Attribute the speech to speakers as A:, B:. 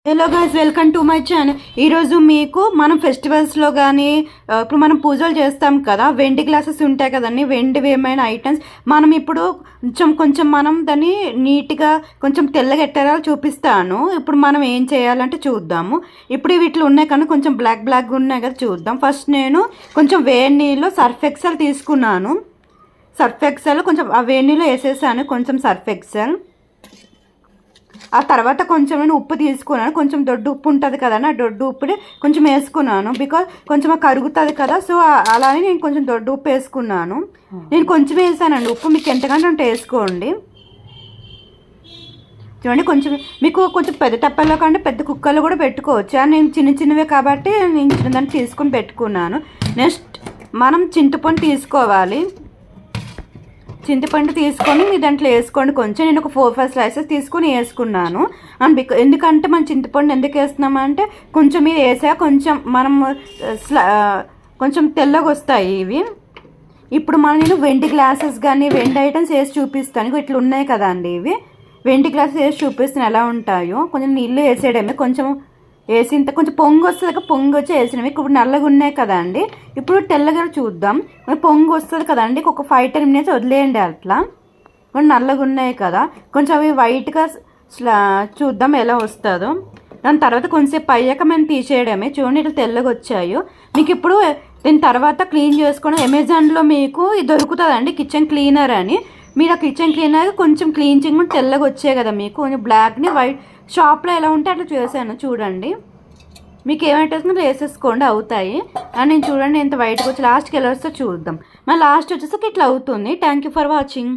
A: Hello guys, welcome to my channel. ఈరోజు మీకు మనం ఫెస్టివల్స్లో కానీ ఇప్పుడు మనం పూజలు చేస్తాం కదా, వెండి గ్లాసెస్ ఉంటాయి కదండి, వెండివి ఏమైనా ఐటమ్స్ మనం ఇప్పుడు కొంచెం మనం దాన్ని నీట్గా కొంచెం తెల్లగెట్టారో చూపిస్తాను. ఇప్పుడు మనం ఏం చేయాలంటే చూద్దాము. ఇప్పుడు వీటిలో ఉన్నాయి కానీ కొంచెం బ్లాక్ ఉన్నాయి కదా, చూద్దాం. ఫస్ట్ నేను కొంచెం వేడి నీళ్ళు సర్ఫ్ ఎక్సెల్ తీసుకున్నాను. సర్ఫ్ ఎక్సెల్ కొంచెం ఆ వేడి నీళ్ళు వేసేసాను, కొంచెం సర్ఫ్ ఎక్సెల్. ఆ తర్వాత కొంచెం నేను ఉప్పు తీసుకున్నాను, కొంచెం దొడ్డు ఉప్పు ఉంటుంది కదా, ఆ దొడ్డు ఉప్పుని కొంచెం వేసుకున్నాను. బికాజ్ కొంచెం కరుగుతుంది కదా, సో అలానే నేను కొంచెం దొడ్డు ఉప్పు వేసుకున్నాను. నేను కొంచెం వేసానండి ఉప్పు, మీకు ఎంతకంటే అంత వేసుకోండి. చూడండి, మీకు కొంచెం పెద్ద టప్పల్లో కంటే పెద్ద కుక్కర్లో కూడా పెట్టుకోవచ్చు. నేను చిన్నవే కాబట్టి నేను చిన్నదాన్ని తీసుకొని పెట్టుకున్నాను. నెక్స్ట్ మనం చింతపండు తీసుకోవాలి. చింతపండు తీసుకొని మీ దాంట్లో వేసుకోండి. కొంచెం నేను ఒక 4-5 స్లైసెస్ తీసుకొని వేసుకున్నాను. అండ్ ఎందుకంటే మనం చింతపండు ఎందుకు వేస్తున్నామంటే కొంచెం మీరు వేసాక కొంచెం మనం కొంచెం తెల్లగా వస్తాయి ఇవి. ఇప్పుడు నేను వెండి గ్లాసెస్ కానీ వెండి ఐటమ్స్ వేసి చూపిస్తాను. ఇట్లా ఉన్నాయి కదా అండి, ఇవి వెండి గ్లాసెస్ వేసి చూపిస్తాను ఎలా ఉంటాయో. కొంచెం నీళ్ళు వేసేయడమే, కొంచెం వేసింత కొంచెం పొంగు వస్తుంది, పొంగు వచ్చి వేసినవి. ఇప్పుడు నల్లగా ఉన్నాయి కదా అండి, ఇప్పుడు తెల్లగా చూద్దాం. పొంగు వస్తుంది కదండి, ఒక 5-10 మినిట్స్ వదిలేయండి. అట్లా నల్లగా ఉన్నాయి కదా, కొంచెం అవి వైట్గా చూద్దాం ఎలా వస్తుందో. దాని తర్వాత కొంచెంసేపు అయ్యాక మేము తీసేయడమే. చూడండి ఇట్లా తెల్లగా వచ్చాయో. మీకు ఇప్పుడు దీని తర్వాత క్లీన్ చేసుకోవడం అమెజాన్లో మీకు ఇది దొరుకుతుందండి, కిచెన్ క్లీనర్ అని. మీరు ఆ కిచెన్ క్లీనర్ కొంచెం క్లీన్ చేయకుండా తెల్లగా వచ్చాయి కదా, మీకు కొంచెం బ్లాక్ని వైట్ షాప్లో ఎలా ఉంటే అట్లా చేశాను. చూడండి, మీకు ఏమైతే వేసేసుకోండి, అవుతాయి. అని నేను చూడండి ఎంత వైట్గా వచ్చి లాస్ట్కి ఎలా వస్తే చూద్దాం. మరి లాస్ట్ వచ్చేసరికి ఇట్లా అవుతుంది. Thank you for watching.